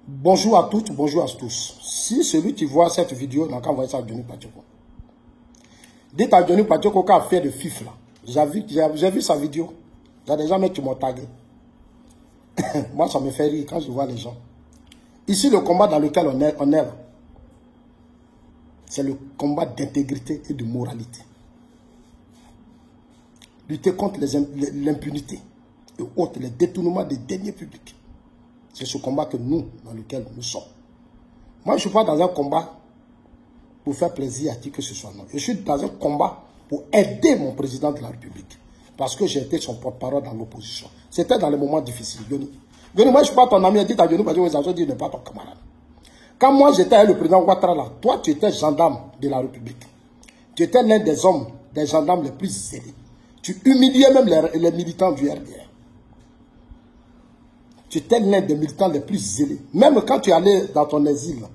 Bonjour à toutes, bonjour à tous. Si celui qui voit cette vidéo n'a qu'à envoyer ça à Johnny Pachoko. Dites à Johnny Pachoko qu'a fait de FIF là. J'ai vu sa vidéo. Il y a des gens qui m'ont tagué. Moi, ça me fait rire quand je vois les gens. Ici, le combat dans lequel on est là, c'est le combat d'intégrité et de moralité. Lutter contre l'impunité et autres, les détournements des deniers publics. C'est ce combat que dans lequel nous sommes. Moi, je ne suis pas dans un combat pour faire plaisir à qui que ce soit. Non. Je suis dans un combat pour aider mon président de la République. Parce que j'ai été son porte-parole dans l'opposition. C'était dans les moments difficiles. Johnny, moi, je ne suis pas ton ami. Dit à Johnny, parce que dit, n'est pas ton camarade. Quand moi, j'étais avec le président Ouattara, là, toi, tu étais gendarme de la République. Tu étais l'un des hommes, des gendarmes les plus zélés. Tu humiliais même les militants du RDR. Tu étais l'un des militants les plus zélés. Même quand tu allais dans ton exil, là,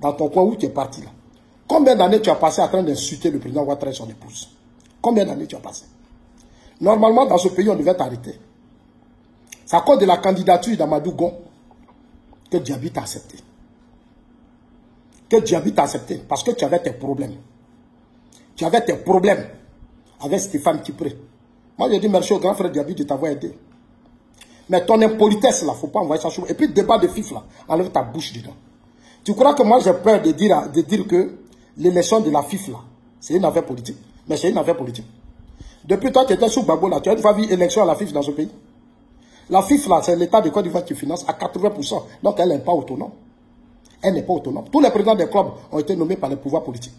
dans ton coin où tu es parti, là, combien d'années tu as passé en train d'insulter le président Ouattara et son épouse? Combien d'années tu as passé? Normalement, dans ce pays, on devait t'arrêter. C'est à cause de la candidature d'Amadou Gon que Diaby t'a accepté. Que Diaby t'a accepté parce que tu avais tes problèmes. Tu avais tes problèmes avec Stéphane Kipré. Moi, j'ai dit merci au grand frère Diaby de t'avoir aidé. Mais ton impolitesse, là, il ne faut pas envoyer ça sur moi. Et puis, le débat de FIF, là, enlève ta bouche dedans. Tu crois que moi, j'ai peur de dire que l'élection de la FIF, là, c'est une affaire politique. Mais c'est une affaire politique. Depuis toi, tu étais sous Gbagbo, là, tu as une fois vu élection à la FIF dans ce pays. La FIF, là, c'est l'État de Côte d'Ivoire qui finance à 80%. Donc, elle n'est pas autonome. Elle n'est pas autonome. Tous les présidents des clubs ont été nommés par les pouvoirs politiques.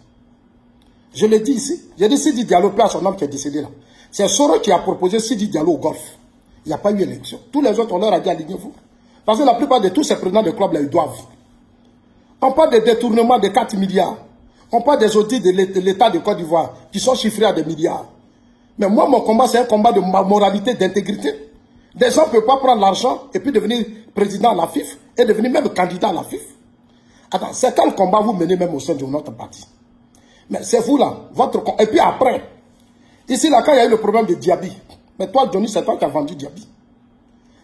Je l'ai dit ici. J'ai dit Sidi Diallo, à son homme qui est décédé là. C'est Soro qui a proposé Sidi Diallo au golf. Il n'y a pas eu élection. Tous les autres, on leur a dit alignez-vous. Parce que la plupart de tous ces présidents de clubs là, ils doivent. On parle de détournement de 4 milliards. On parle des audits de l'État de Côte d'Ivoire qui sont chiffrés à des milliards. Mais moi, mon combat, c'est un combat de moralité, d'intégrité. Des gens ne peuvent pas prendre l'argent et puis devenir président à la FIF et devenir même candidat à la FIF. Attends, c'est quel combat vous menez même au sein de notre parti? Mais c'est vous là, votre combat. Et puis après, ici là, quand il y a eu le problème de Diaby, mais toi, Johnny, c'est toi qui as vendu Diaby.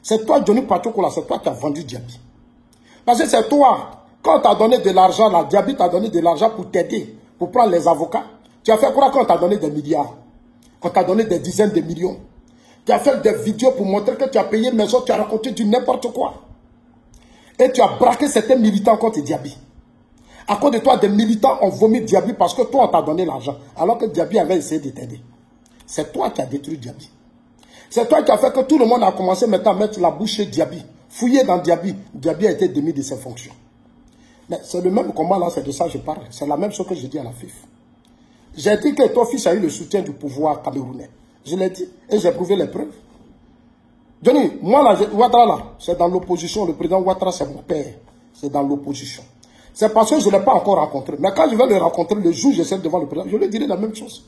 C'est toi, Johnny Pachoko, là, c'est toi qui as vendu Diaby. Parce que c'est toi, quand on t'a donné de l'argent, là, Diaby t'a donné de l'argent pour t'aider, pour prendre les avocats. Tu as fait quoi quand on t'a donné des milliards? Quand on t'a donné des dizaines de millions? Tu as fait des vidéos pour montrer que tu as payé une maison, tu as raconté du n'importe quoi. Et tu as braqué certains militants contre Diaby. À cause de toi, des militants ont vomi Diaby parce que toi, on t'a donné l'argent. Alors que Diaby avait essayé de t'aider. C'est toi qui as détruit Diaby. C'est toi qui as fait que tout le monde a commencé maintenant à mettre la bouche chez Diaby. Fouiller dans Diaby. Diaby a été démis de ses fonctions. Mais c'est le même combat là, c'est de ça que je parle. C'est la même chose que j'ai dit à la FIF. J'ai dit que ton fils a eu le soutien du pouvoir camerounais. Je l'ai dit et j'ai prouvé les preuves. Johnny, moi là, Ouattara là, c'est dans l'opposition. Le président Ouattara, c'est mon père. C'est dans l'opposition. C'est parce que je ne l'ai pas encore rencontré. Mais quand je vais le rencontrer, le jour où je serai devant le président, je lui dirai la même chose.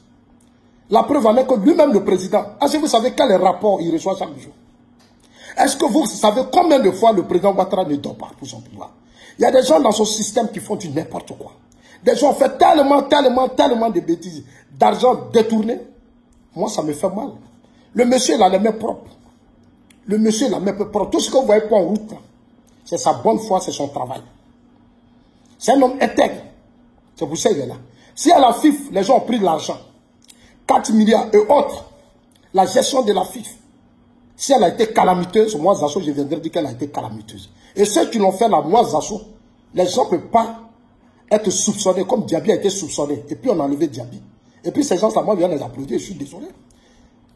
La preuve en est que lui-même, le président, est-ce que vous savez quel rapport il reçoit chaque jour? Est-ce que vous savez combien de fois le président Ouattara ne dort pas pour son pouvoir? Il y a des gens dans son système qui font du n'importe quoi. Des gens font tellement de bêtises, d'argent détourné. Moi, ça me fait mal. Le monsieur, il a les mains propres. Le monsieur, il a les mains propres. Tout ce que vous voyez pas en route, c'est sa bonne foi, c'est son travail. C'est un homme intègre. C'est pour ça qu'il est là. Si à la FIF, les gens ont pris de l'argent, 4 milliards et autres, la gestion de la FIF, si elle a été calamiteuse, moi, Zasso, je viendrai dire qu'elle a été calamiteuse. Et ceux qui l'ont fait là, moi, Zasso, les gens ne peuvent pas être soupçonnés comme Diaby a été soupçonné. Et puis on a enlevé Diaby. Et puis ces gens-là, moi, je viens les applaudir, je suis désolé.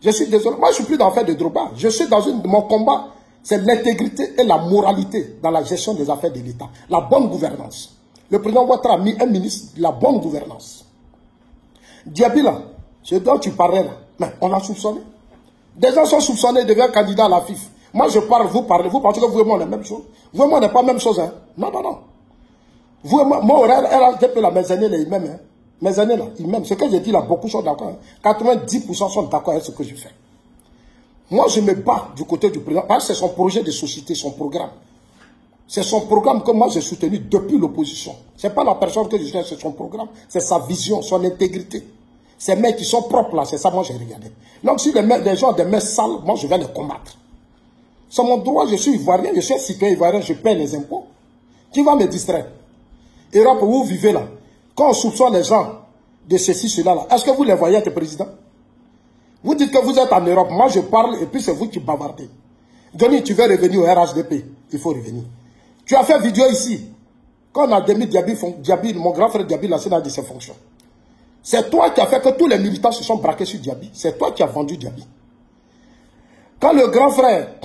Je suis désolé. Moi, je ne suis plus dans l'affaire de Droba. Je suis dans mon combat, c'est l'intégrité et la moralité dans la gestion des affaires de l'État. La bonne gouvernance. Le président Ouattara a mis un ministre de la bonne gouvernance. Diaby là, c'est dont tu parlais là, mais on l'a soupçonné. Des gens sont soupçonnés, deviennent candidats à la FIF. Moi je parle, vous parlez, vous pensez que vous et moi on est la même chose. Vous et moi on n'est pas la même chose. Hein? Non. Vous et moi, elle a fait la mes années là, ils m'aiment. Hein? Mes années là, ils m'aiment. Ce que j'ai dit là, beaucoup sont d'accord. Hein? 90% sont d'accord avec ce que je fais. Moi je me bats du côté du président, parce que c'est son projet de société, son programme. C'est son programme que moi j'ai soutenu depuis l'opposition. Ce n'est pas la personne que je soutiens, c'est son programme, c'est sa vision, son intégrité. Ces mecs qui sont propres là, c'est ça, moi j'ai regardé. Donc si les gens ont des mains sales, moi je vais les combattre. C'est mon droit, je suis ivoirien, je suis citoyen ivoirien, je paie les impôts. Qui va me distraire? Europe, où vous vivez là, quand on soupçonne les gens de ceci, cela là, est-ce que vous les voyez être président? Vous dites que vous êtes en Europe, moi je parle et puis c'est vous qui bavardez. Johnny, tu veux revenir au RHDP? Il faut revenir. Tu as fait vidéo ici. Quand on a démis Diaby, mon grand frère Diaby, là, c'est dans ses fonctions. C'est toi qui as fait que tous les militants se sont braqués sur Diaby. C'est toi qui as vendu Diaby. Quand le grand frère,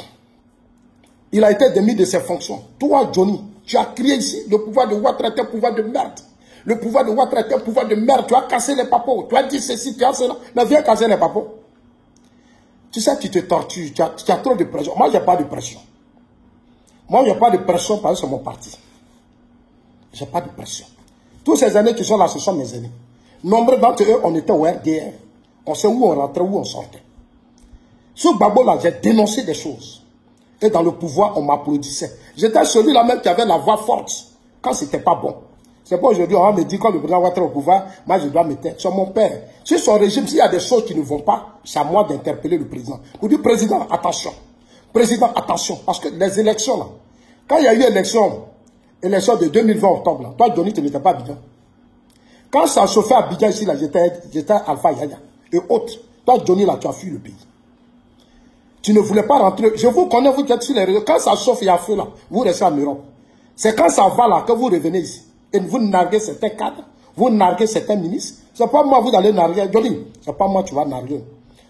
il a été démis de ses fonctions, toi, Johnny, tu as crié ici, le pouvoir de Ouattara est un pouvoir de merde. Le pouvoir de Ouattara est un pouvoir de merde. Tu as cassé les papos. Tu as dit ceci, tu as cela. Mais viens casser les papos. Tu sais, tu te tortures. Tu as trop de pression. Moi, je n'ai pas de pression. Moi, je n'ai pas de pression parce que c'est mon parti. Je n'ai pas de pression. Tous ces années qui sont là, ce sont mes aînés. Nombre d'entre eux, on était au RDR. On sait où on rentrait, où on sortait. Sur Babo, là, j'ai dénoncé des choses. Et dans le pouvoir, on m'applaudissait. J'étais celui-là même qui avait la voix forte quand c'était pas bon. C'est pas aujourd'hui, on va me dire quand le président va être au pouvoir, moi je dois me taire. C'est mon père. Sur son régime, s'il y a des choses qui ne vont pas, c'est à moi d'interpeller le président. Pour dire, président, attention. Président, attention. Parce que les élections, là, quand il y a eu élection de 2020 octobre, là, toi, Johnny, tu n'étais pas Abidjan. Quand ça chauffait à Abidjan ici, là, j'étais Alpha Yaya et autres. Toi, Johnny, là, tu as fui le pays. Tu ne voulais pas rentrer. Je vous connais, vous êtes sur les réseaux. Quand ça chauffe, il y a feu là, vous restez en Europe. C'est quand ça va là que vous revenez ici. Et vous narguez certains cadres, vous narguez certains ministres. C'est pas moi, vous allez narguer. Johnny, c'est pas moi, tu vas narguer.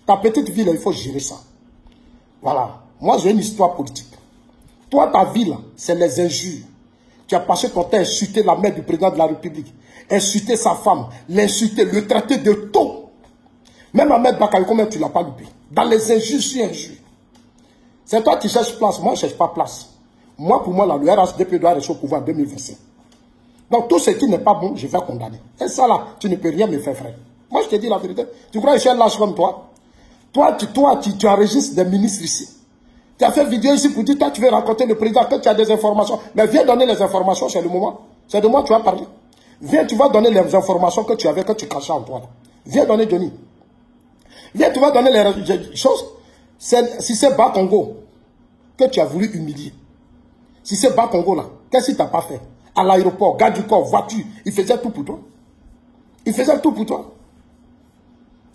Ta petite ville, il faut gérer ça. Voilà. Moi, j'ai une histoire politique. Toi, ta vie là, c'est les injures. Tu as passé ton temps à insulter la mère du président de la République, insulter sa femme, l'insulter, le traiter de tout. Même Ahmed Bakary, comment tu ne l'as pas loupé? Dans les injures sur injures. C'est toi qui cherches place, moi je ne cherche pas place. Moi, pour moi, là, le RHDP doit rester au pouvoir en 2025. Donc tout ce qui n'est pas bon, je vais condamner. Et ça là, tu ne peux rien me faire, frère. Moi, je te dis la vérité. Tu crois que je suis un lâche comme toi? Toi, tu enregistres des ministres ici. Tu as fait vidéo ici pour dire, toi, tu veux rencontrer le président, que tu as des informations. Mais viens donner les informations, c'est le moment. C'est de moi que tu vas parler. Viens, tu vas donner les informations que tu avais, que tu cachais en toi. Là. Viens donner, Johnny. Viens, tu vas donner les choses. Si c'est Bas Congo que tu as voulu humilier, si c'est Bas Congo là, qu'est-ce qu'il t'a pas fait? À l'aéroport, garde du corps, voiture, il faisait tout pour toi. Il faisait tout pour toi.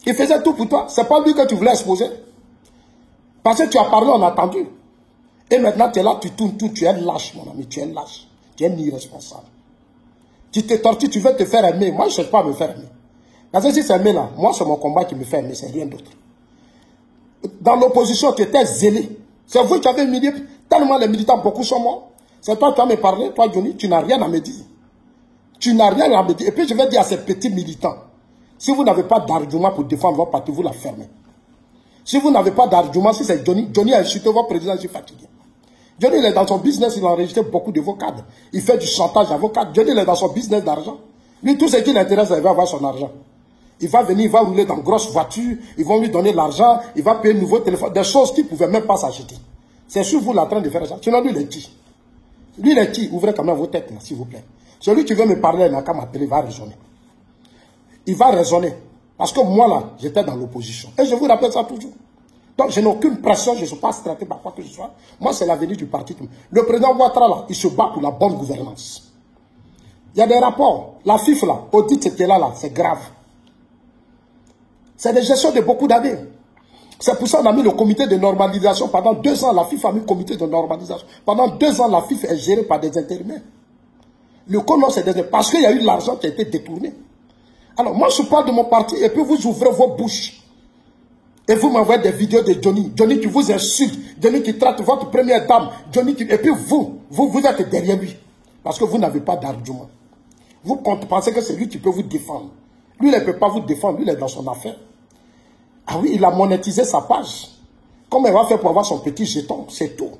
Il faisait tout pour toi. C'est pas lui que tu voulais exposer. Parce que tu as parlé, on a entendu. Et maintenant, tu es là, tu tournes tout, tu es lâche, mon ami, tu es lâche. Tu es irresponsable. Tu te tortures, tu veux te faire aimer. Moi, je ne cherche pas à me faire aimer. Parce que si c'est aimer là, moi, c'est mon combat qui me fait aimer, c'est rien d'autre. Dans l'opposition, tu étais zélé. C'est vous qui avez humilié. Tellement les militants, beaucoup sont morts. C'est toi qui vas me parler, toi, Johnny, tu n'as rien à me dire. Tu n'as rien à me dire. Et puis, je vais dire à ces petits militants, si vous n'avez pas d'argument pour défendre votre parti, vous la fermez. Si vous n'avez pas d'argument, si c'est Johnny, Johnny a insulté votre président, je suis fatigué. Johnny, il est dans son business, il a enregistré beaucoup de vos cadres. Il fait du chantage à vos cadres. Johnny, il est dans son business d'argent. Lui, tout ce qui l'intéresse, il va avoir son argent. Il va venir, il va rouler dans une grosse voiture, ils vont lui donner l'argent, il va payer un nouveau téléphone, des choses qu'il ne pouvait même pas s'acheter. C'est sûr vous là en train de faire ça. Sinon, lui, il est qui? Lui, il est qui? Ouvrez quand même vos têtes, s'il vous plaît. Celui qui veut me parler, il n'a qu'à m'appeler, il va raisonner. Il va raisonner. Parce que moi, là, j'étais dans l'opposition. Et je vous rappelle ça toujours. Donc, je n'ai aucune pression, je ne suis pas traité par quoi que ce soit. Moi, c'est l'avenir du parti. Le président Ouattara, là, il se bat pour la bonne gouvernance. Il y a des rapports. La FIF, là, audit était là, c'est grave. C'est des gestions de beaucoup d'années. C'est pour ça qu'on a mis le comité de normalisation. Pendant 2 ans, la FIF a mis le comité de normalisation. Pendant 2 ans, la FIF est gérée par des intérimaires. Le colon, c'est des... Parce qu'il y a eu l'argent qui a été détourné. Alors, moi, je parle de mon parti et puis vous ouvrez vos bouches. Et vous m'envoyez des vidéos de Johnny. Johnny qui vous insulte. Johnny qui traite votre première dame. Johnny qui... Et puis vous êtes derrière lui. Parce que vous n'avez pas d'argument. Vous pensez que c'est lui qui peut vous défendre. Lui, il ne peut pas vous défendre. Lui, il est dans son affaire. Ah oui, il a monétisé sa page. Comment il va faire pour avoir son petit jeton? C'est tout.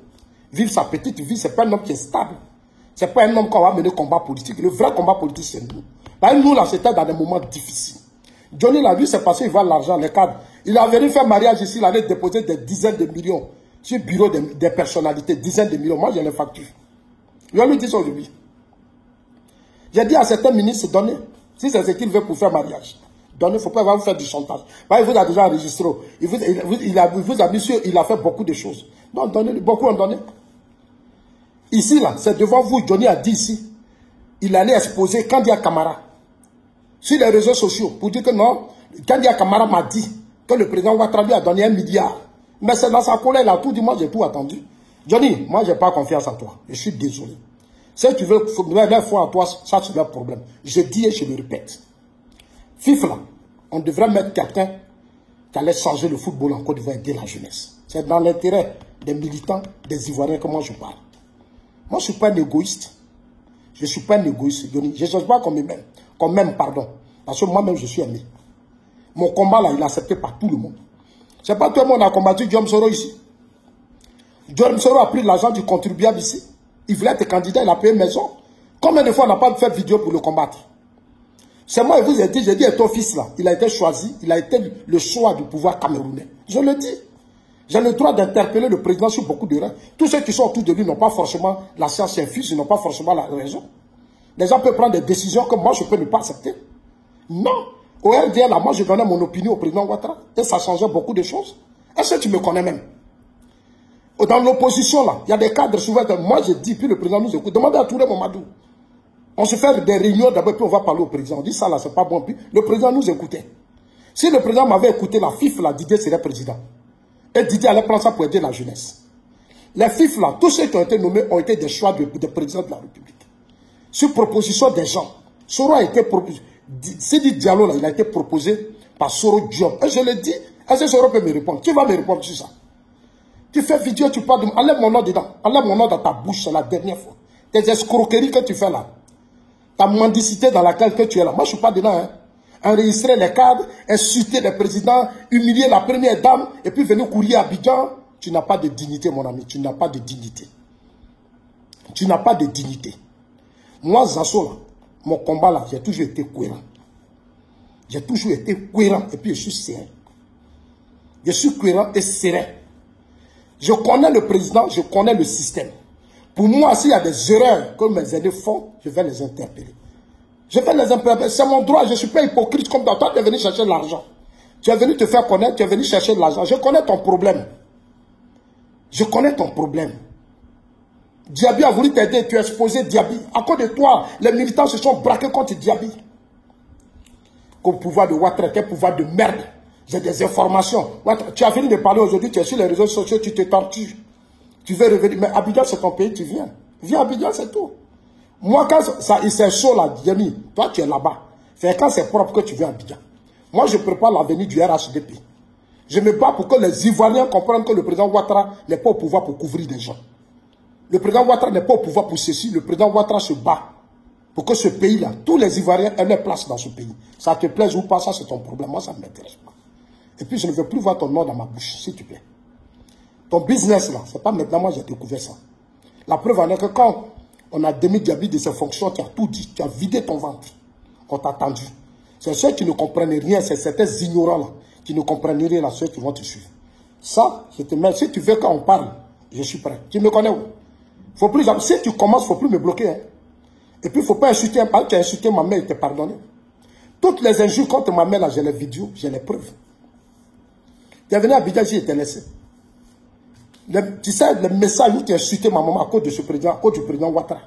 Vivre sa petite vie, ce n'est pas un homme qui est stable. Ce n'est pas un homme qu'on va mener combat politique. Le vrai combat politique, c'est nous. Là, nous, là, c'était dans des moments difficiles. Johnny, là, lui, c'est parce qu'il voit l'argent, les cadres. Il a venu faire mariage ici, il allait déposer des dizaines de millions sur le bureau des personnalités, dizaines de millions. Moi, j'ai les factures. Je vais lui dire ça aujourd'hui. J'ai dit à certains ministres, donnez. Si c'est ce qu'il veut pour faire mariage, donnez. Il ne faut pas vous faire du chantage. Il vous a déjà enregistré. Il vous a mis sûr, il a fait beaucoup de choses. Donc, donnez, beaucoup ont donné. Ici, là, c'est devant vous, Johnny a dit ici, il allait exposer Kandia Camara sur les réseaux sociaux pour dire que non, Kandia Camara m'a dit que le président Ouattara lui a donné 1 milliard. Mais c'est dans sa colère, il a tout dit, moi j'ai tout attendu. Johnny, moi j'ai pas confiance en toi. Je suis désolé. Si tu veux donner foi à toi, ça c'est un problème. Je dis et je le répète. FIFA, là, on devrait mettre quelqu'un qui allait changer le football en Côte d'Ivoire et aider la jeunesse. C'est dans l'intérêt des militants, des Ivoiriens que moi je parle. Moi je ne suis pas un égoïste. Je ne suis pas un égoïste, Johnny. Je ne cherche pas qu'on m'aime, pardon. Parce que moi-même je suis aimé. Mon combat là, il est accepté par tout le monde. C'est pas tout le monde qui a combattu Diom Soro ici. Diom Soro a pris l'argent du contribuable ici. Il voulait être candidat, il a payé une maison. Combien de fois on n'a pas fait vidéo pour le combattre? C'est moi, je vous ai dit, j'ai dit, et ton fils là, il a été choisi, il a été le choix du pouvoir camerounais. Je le dis. J'ai le droit d'interpeller le président sur beaucoup de règles. Tous ceux qui sont autour de lui n'ont pas forcément la science infuse, ils n'ont pas forcément la raison. Les gens peuvent prendre des décisions que moi je peux ne pas accepter. Non. Au RDL, là, moi je donnais mon opinion au président Ouattara. Et ça changeait beaucoup de choses. Est-ce que tu me connais même? Dans l'opposition, là, il y a des cadres souvent que moi je dis, puis le président nous écoute. Demandez à Touré Mamadou. On se fait des réunions d'abord, puis on va parler au président. On dit ça là, c'est pas bon. Puis le président nous écoutait. Si le président m'avait écouté, la FIF, là, Didier serait président. Et Didier allait prendre ça pour aider la jeunesse. Les FIF, là, tous ceux qui ont été nommés ont été des choix de président de la République. Sur proposition des gens. Soro a été proposé. Sidi Diallo, là, il a été proposé par Soro Diop. Et je le dis, est-ce que Soro peut me répondre? Qui va me répondre sur ça? Tu fais vidéo, tu parles de... Enlève mon nom dedans. Enlève mon nom dans ta bouche, c'est la dernière fois. Tes escroqueries que tu fais là. Ta mendicité dans laquelle que tu es là. Moi, je ne suis pas dedans. Hein. Enregistrer les cadres, insulter les présidents, humilier la première dame, et puis venir courir à Abidjan. Tu n'as pas de dignité, mon ami. Tu n'as pas de dignité. Tu n'as pas de dignité. Moi, Zasso, là, mon combat là, j'ai toujours été cohérent. J'ai toujours été cohérent et puis je suis serein. Je suis cohérent et serein. Je connais le président, je connais le système. Pour moi, s'il y a des erreurs que mes aînés font, je vais les interpeller. Je vais les interpeller. C'est mon droit, je ne suis pas hypocrite comme toi. Toi, tu es venu chercher de l'argent. Tu es venu te faire connaître, tu es venu chercher de l'argent. Je connais ton problème. Je connais ton problème. Diaby a voulu t'aider, tu as exposé Diaby. À cause de toi, les militants se sont braqués contre Diaby. Comme pouvoir de Ouattara, quel pouvoir de merde. J'ai des informations. Ouattara, tu as fini de parler aujourd'hui, tu es sur les réseaux sociaux, tu te tortures. Tu veux revenir. Mais Abidjan, c'est ton pays, tu viens. Viens à Abidjan, c'est tout. Moi, quand c'est chaud là, Diaby, toi, tu es là-bas. C'est quand c'est propre que tu viens à Abidjan. Moi, je prépare l'avenir du RHDP. Je me bats pour que les Ivoiriens comprennent que le président Ouattara n'est pas au pouvoir pour couvrir des gens. Le président Ouattara n'est pas au pouvoir pour ceci. Le président Ouattara se bat pour que ce pays-là, tous les Ivoiriens aient leur place dans ce pays. Ça te plaise ou pas, ça c'est ton problème. Moi, ça ne m'intéresse pas. Et puis, je ne veux plus voir ton nom dans ma bouche, s'il te plaît. Ton business, là, c'est pas maintenant, moi, j'ai découvert ça. La preuve en est que quand on a démis Diaby de ses fonctions, tu as tout dit, tu as vidé ton ventre. On t'a attendu. C'est ceux qui ne comprennent rien, c'est certains ignorants-là, qui ne comprennent rien, là, ceux qui vont te suivre. Ça, je te mets, si tu veux qu'on parle, je suis prêt. Tu me connais où? Faut plus, si tu commences, il ne faut plus me bloquer. Hein. Et puis, il ne faut pas insulter, tu as insulté ma mère, il t'a pardonné. Toutes les injures contre ma mère, là, j'ai les vidéos, j'ai les preuves. Tu es venu à Abidjan, j'y étais laissé. Tu sais, le message où tu as insulté ma maman à cause de ce président, à cause du président Ouattara.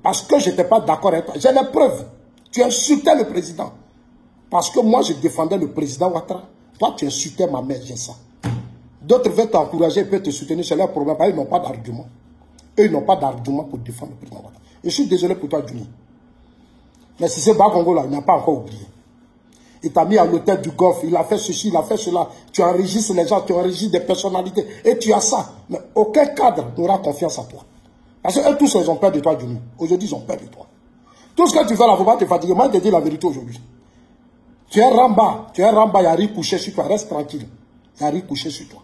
Parce que je n'étais pas d'accord avec toi. J'ai les preuves. Tu insultais le président. Parce que moi, je défendais le président Ouattara. Toi, tu insultais ma mère, j'ai ça. D'autres veulent t'encourager, ils peuvent te soutenir, c'est leur problème. Ils n'ont pas d'argument. Eux, ils n'ont pas d'argument pour défendre le président Ouattara. Et je suis désolé pour toi, Juni. Mais si c'est Bakongo là, il n'a pas encore oublié. Il t'a mis à l'hôtel du Golfe, il a fait ceci, il a fait cela. Tu enregistres les gens, tu enregistres des personnalités. Et tu as ça. Mais aucun cadre n'aura confiance en toi. Parce qu'eux tous, ils ont peur de toi, Juni. Aujourd'hui, ils ont peur de toi. Tout ce que tu fais là, il ne faut pas te fatiguer. Moi, je te dis la vérité aujourd'hui. Tu es Ramba, il y a rien couché sur toi. Reste tranquille. Il n'y a rien couché sur toi.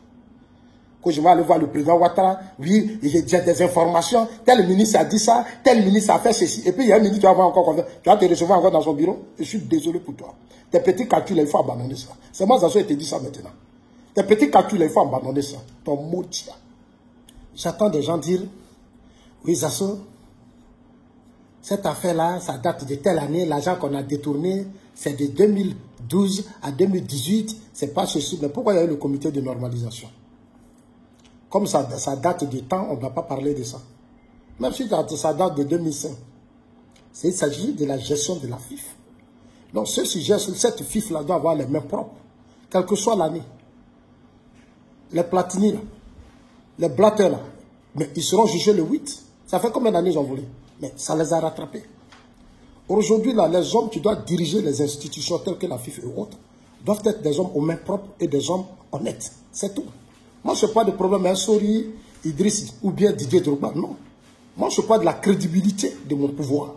Quand je vais aller voir le président Ouattara, oui, j'ai des informations, tel ministre a dit ça, tel ministre a fait ceci. Et puis il y a un ministre qui va avoir encore, tu vas te recevoir encore dans son bureau. Je suis désolé pour toi. Tes petits calculs, il faut abandonner ça. C'est moi, Zasso, qui te dit ça maintenant. Tes petits calculs, il faut abandonner ça. Ton mot tient. J'attends des gens dire, oui, Zasso, cette affaire-là, ça date de telle année, l'argent qu'on a détourné, c'est de 2012 à 2018, c'est pas ceci. Mais pourquoi il y a eu le comité de normalisation? Comme ça date de temps, on ne doit pas parler de ça. Même si ça date de 2005. Il s'agit de la gestion de la FIF. Donc ceux qui gèrent cette FIF-là doivent avoir les mains propres, quelle que soit l'année. Les Platini, là, les Blatter, là, mais ils seront jugés le 8. Ça fait combien d'années ils ont volé? Mais ça les a rattrapés. Aujourd'hui, là, les hommes qui doivent diriger les institutions telles que la FIF et autres doivent être des hommes aux mains propres et des hommes honnêtes. C'est tout. Moi, je n'ai pas de problème avec Sori, Idriss ou bien Didier Drogba. Non. Moi, je parle de la crédibilité de mon pouvoir.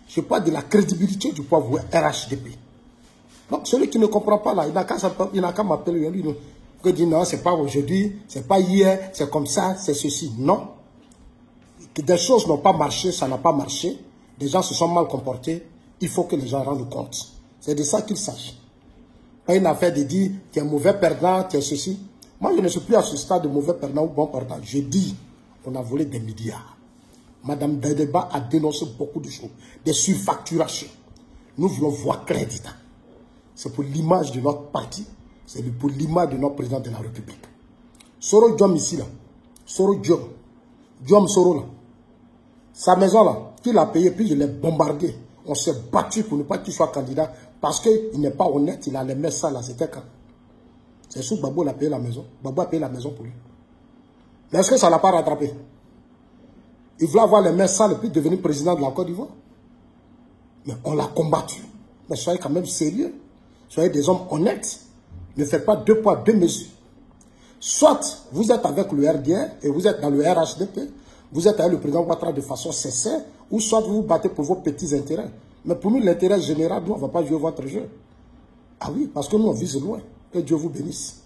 Je parle de la crédibilité du pouvoir RHDP. Donc, celui qui ne comprend pas là, il n'a qu'à m'appeler. Il dit non, c'est pas aujourd'hui, c'est pas hier, c'est comme ça, c'est ceci. Non. Que des choses n'ont pas marché, ça n'a pas marché. Les gens se sont mal comportés. Il faut que les gens rendent compte. C'est de ça qu'ils sachent. Pas une affaire de dire tu es mauvais perdant, tu es ceci. Moi, je ne suis plus à ce stade de mauvais perdant ou bon perdant. Je dis, on a volé des milliards. Madame Bedeba a dénoncé beaucoup de choses. Des surfacturations. Nous voulons voir crédit. C'est pour l'image de notre parti. C'est pour l'image de notre président de la République. Soro Diom ici, là. Soro Diom. Diom Soro, là. Sa maison, là, qui l'a payé, puis je l'ai bombardé. On s'est battu pour ne pas qu'il soit candidat. Parce qu'il n'est pas honnête, il a les mains sales, là. C'était quand? C'est sûr que Babo a payé la maison. Babo a payé la maison pour lui. Mais est-ce que ça ne l'a pas rattrapé? Il voulait avoir les mains sales et puis devenir président de la Côte d'Ivoire. Mais on l'a combattu. Mais soyez quand même sérieux. Soyez des hommes honnêtes. Ne faites pas deux poids, deux mesures. Soit vous êtes avec le RDR et vous êtes dans le RHDP, vous êtes avec le président Ouattara de façon sincère, ou soit vous vous battez pour vos petits intérêts. Mais pour nous, l'intérêt général, nous, on ne va pas jouer votre jeu. Ah oui, parce que nous, on vise loin. Que Dieu vous bénisse.